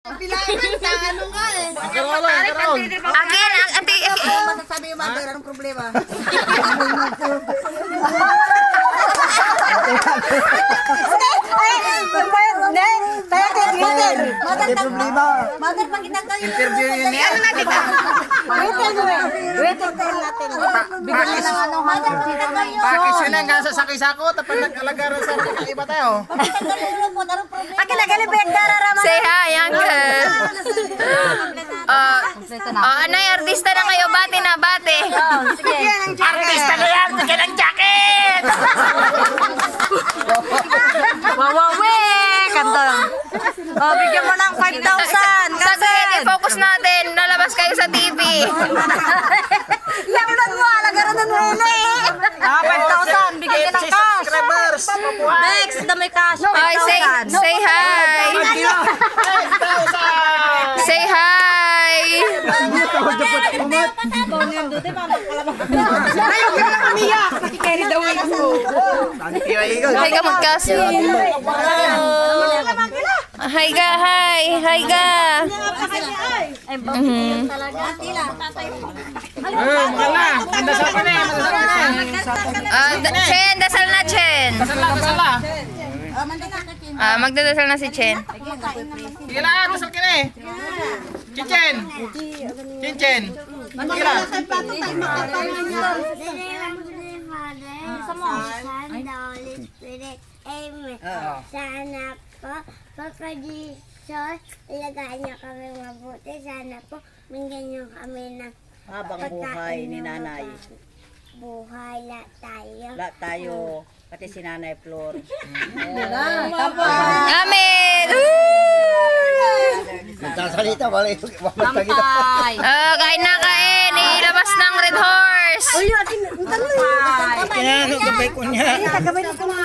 Ano nga eh. Again, Masasabi yung mother, anong problema? May problema. Mother, pag ginagawa yun. Interview yun niya. ano natin ka? Wait natin. Bigyan mo ng ano, mother, pag ginagawa yun. Bakit yun ang gasa sa kisako? Tapos nag-alagaran sa iba tayo. Anong problema? Say hi, uncle. Anay, artista na kayo. Bate na, bate. Artista na yan! Sige ng jacket! Wawawe! Kanto. Oh, bigyan mo ng 5,000. Saglit, i-focus natin. Lalabas kayo sa TV. Lamunan mo, alagaran ng nila eh. 5,000. Bigyan ka ng cash. Subscribers! Next, dami cash. Ay, say hi. Say hi. Hi ka magkasi. Hi ka, hi. Hi ka. Dasal ka na eh! Chen, dasal na, Chen. Dasal la! Magdadasal na si Chen. Sige lang, dasal ka na eh! Chichen! Chichen! Sige lang! Sana po, pagka-Jesus, ilagaan niyo kami mabuti. Sana po, bigyan niyo kami ng Habang buhay ni nanay. buhay na tayo. Lahat tayo, pati si Nanay Flor. Amen. Nagsasalita, wala Lampay! Kain na kain. Ilabas ng Red Horse. Kaya, gabay ko niya. Gabay ko na.